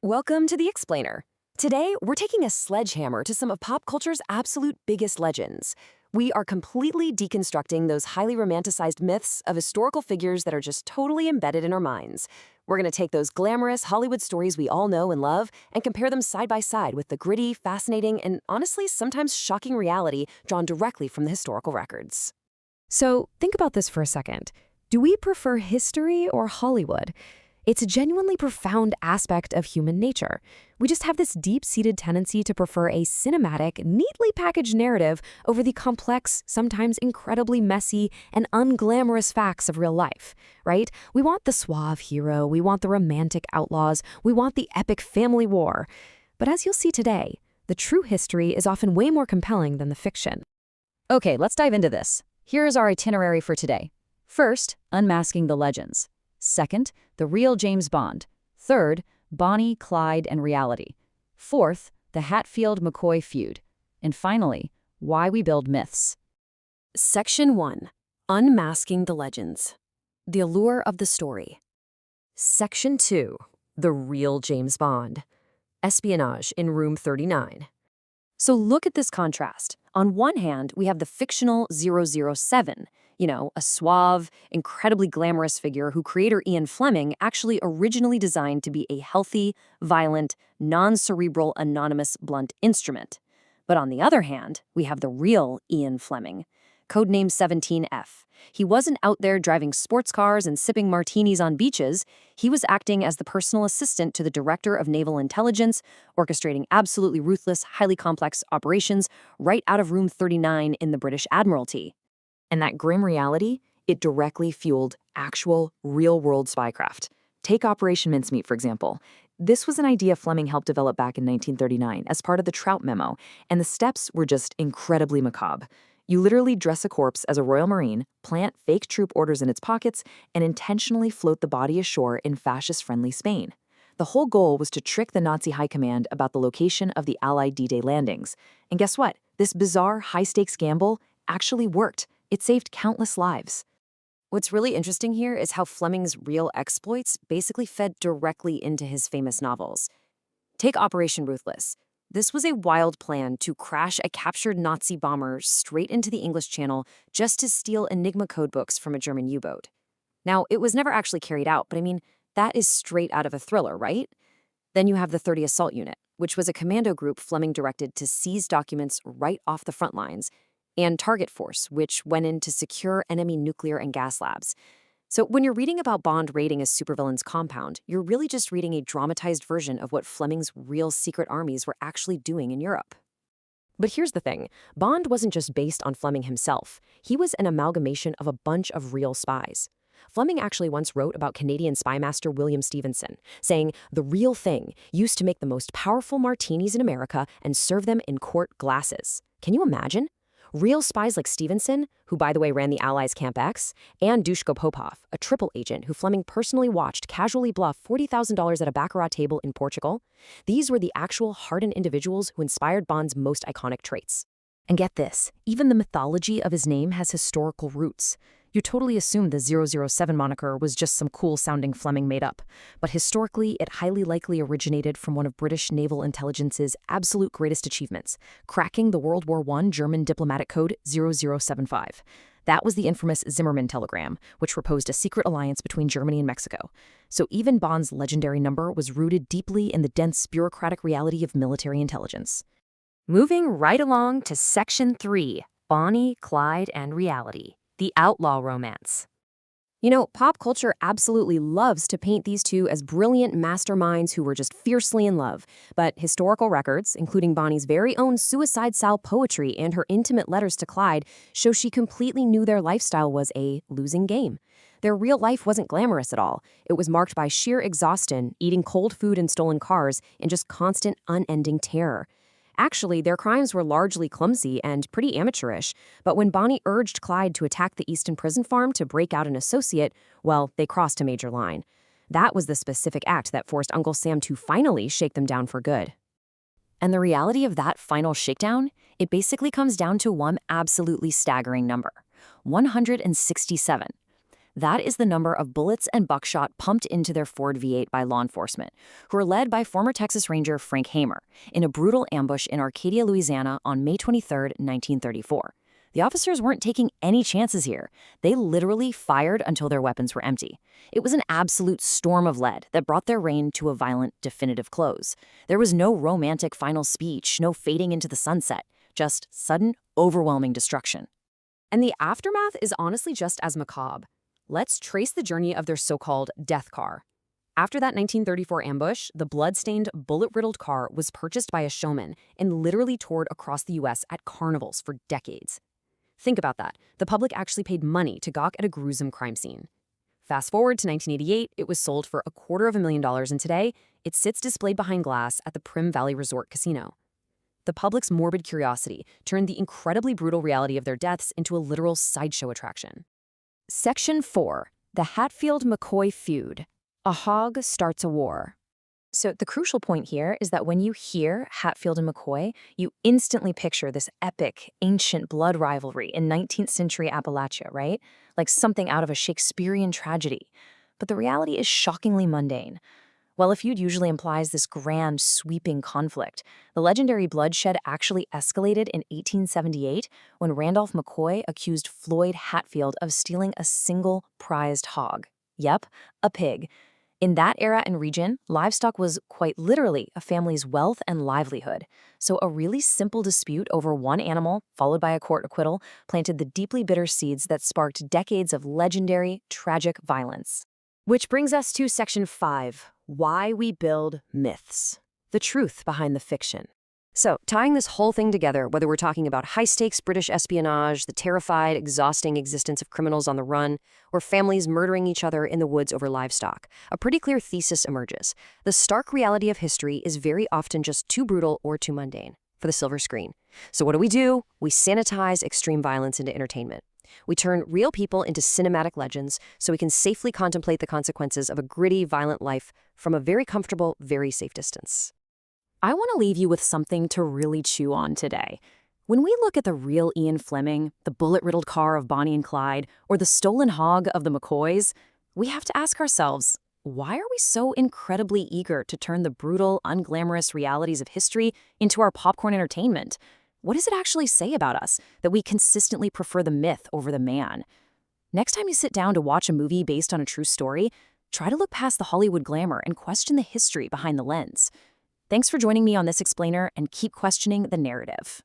Welcome to The Explainer. Today, we're taking a sledgehammer to some of pop culture's absolute biggest legends. We are completely deconstructing those highly romanticized myths of historical figures that are just totally embedded in our minds. We're going to take those glamorous Hollywood stories we all know and love and compare them side by side with the gritty, fascinating, and honestly sometimes shocking reality drawn directly from the historical records. So, think about this for a second. Do we prefer history or Hollywood? It's a genuinely profound aspect of human nature. We just have this deep-seated tendency to prefer a cinematic, neatly packaged narrative over the complex, sometimes incredibly messy, and unglamorous facts of real life, right? We want the suave hero, we want the romantic outlaws, we want the epic family war. But as you'll see today, the true history is often way more compelling than the fiction. Okay, let's dive into this. Here's our itinerary for today. First, unmasking the legends. Second, the real James Bond. Third, Bonnie, Clyde, and reality. Fourth, the Hatfield-McCoy feud. And finally, why we build myths. Section 1. Unmasking the Legends. The allure of the story. Section 2. The real James Bond. Espionage in Room 39. So look at this contrast. On one hand, we have the fictional 007, a suave, incredibly glamorous figure who creator Ian Fleming actually originally designed to be a healthy, violent, non-cerebral, anonymous, blunt instrument. But on the other hand, we have the real Ian Fleming, codename 17F. He wasn't out there driving sports cars and sipping martinis on beaches. He was acting as the personal assistant to the Director of Naval Intelligence, orchestrating absolutely ruthless, highly complex operations right out of Room 39 in the British Admiralty. And that grim reality, it directly fueled actual, real-world spycraft. Take Operation Mincemeat, for example. This was an idea Fleming helped develop back in 1939 as part of the Trout Memo, and the steps were just incredibly macabre. You literally dress a corpse as a Royal Marine, plant fake troop orders in its pockets, and intentionally float the body ashore in fascist-friendly Spain. The whole goal was to trick the Nazi high command about the location of the Allied D-Day landings. And guess what? This bizarre, high-stakes gamble actually worked. It saved countless lives. What's really interesting here is how Fleming's real exploits basically fed directly into his famous novels. Take Operation Ruthless. This was a wild plan to crash a captured Nazi bomber straight into the English Channel just to steal Enigma codebooks from a German U-boat. Now, it was never actually carried out, but that is straight out of a thriller, right? Then you have the 30 Assault Unit, which was a commando group Fleming directed to seize documents right off the front lines, and Target Force, which went in to secure enemy nuclear and gas labs. So when you're reading about Bond raiding a supervillain's compound, you're really just reading a dramatized version of what Fleming's real secret armies were actually doing in Europe. But here's the thing. Bond wasn't just based on Fleming himself. He was an amalgamation of a bunch of real spies. Fleming actually once wrote about Canadian spymaster William Stevenson, saying, "The real thing used to make the most powerful martinis in America and serve them in quart glasses." Can you imagine? Real spies like Stevenson, who by the way ran the Allies' Camp X, and Dushko Popov, a triple agent who Fleming personally watched casually bluff $40,000 at a baccarat table in Portugal, these were the actual hardened individuals who inspired Bond's most iconic traits. And get this, even the mythology of his name has historical roots. You totally assumed the 007 moniker was just some cool-sounding Fleming made up, but historically it highly likely originated from one of British naval intelligence's absolute greatest achievements, cracking the World War I German diplomatic code 0075. That was the infamous Zimmermann telegram, which proposed a secret alliance between Germany and Mexico. So even Bond's legendary number was rooted deeply in the dense bureaucratic reality of military intelligence. Moving right along to Section 3, Bonnie, Clyde, and reality. The outlaw romance. Pop culture absolutely loves to paint these two as brilliant masterminds who were just fiercely in love. But historical records, including Bonnie's very own suicide-style poetry and her intimate letters to Clyde, show she completely knew their lifestyle was a losing game. Their real life wasn't glamorous at all. It was marked by sheer exhaustion, eating cold food in stolen cars, and just constant, unending terror. Actually, their crimes were largely clumsy and pretty amateurish, but when Bonnie urged Clyde to attack the Easton prison farm to break out an associate, well, they crossed a major line. That was the specific act that forced Uncle Sam to finally shake them down for good. And the reality of that final shakedown, it basically comes down to one absolutely staggering number: 167. That is the number of bullets and buckshot pumped into their Ford V8 by law enforcement, who were led by former Texas Ranger Frank Hamer in a brutal ambush in Arcadia, Louisiana on May 23, 1934. The officers weren't taking any chances here. They literally fired until their weapons were empty. It was an absolute storm of lead that brought their reign to a violent, definitive close. There was no romantic final speech, no fading into the sunset, just sudden, overwhelming destruction. And the aftermath is honestly just as macabre. Let's trace the journey of their so-called death car. After that 1934 ambush, the blood-stained, bullet-riddled car was purchased by a showman and literally toured across the U.S. at carnivals for decades. Think about that. The public actually paid money to gawk at a gruesome crime scene. Fast forward to 1988, it was sold for $250,000, and today, it sits displayed behind glass at the Prim Valley Resort Casino. The public's morbid curiosity turned the incredibly brutal reality of their deaths into a literal sideshow attraction. Section 4. The Hatfield-McCoy Feud. A hog starts a war. So the crucial point here is that when you hear Hatfield and McCoy, you instantly picture this epic, ancient blood rivalry in 19th century Appalachia, right? Like something out of a Shakespearean tragedy. But the reality is shockingly mundane. While a feud usually implies this grand, sweeping conflict, the legendary bloodshed actually escalated in 1878 when Randolph McCoy accused Floyd Hatfield of stealing a single prized hog. Yep, a pig. In that era and region, livestock was quite literally a family's wealth and livelihood. So a really simple dispute over one animal, followed by a court acquittal, planted the deeply bitter seeds that sparked decades of legendary, tragic violence. Which brings us to Section 5, Why We Build Myths. The truth behind the fiction. So, tying this whole thing together, whether we're talking about high-stakes British espionage, the terrified, exhausting existence of criminals on the run, or families murdering each other in the woods over livestock, a pretty clear thesis emerges. The stark reality of history is very often just too brutal or too mundane for the silver screen. So what do? We sanitize extreme violence into entertainment. We turn real people into cinematic legends so we can safely contemplate the consequences of a gritty, violent life from a very comfortable, very safe distance. I want to leave you with something to really chew on today. When we look at the real Ian Fleming, the bullet-riddled car of Bonnie and Clyde, or the stolen hog of the McCoys, we have to ask ourselves, why are we so incredibly eager to turn the brutal, unglamorous realities of history into our popcorn entertainment? What does it actually say about us that we consistently prefer the myth over the man? Next time you sit down to watch a movie based on a true story, try to look past the Hollywood glamour and question the history behind the lens. Thanks for joining me on this explainer, and keep questioning the narrative.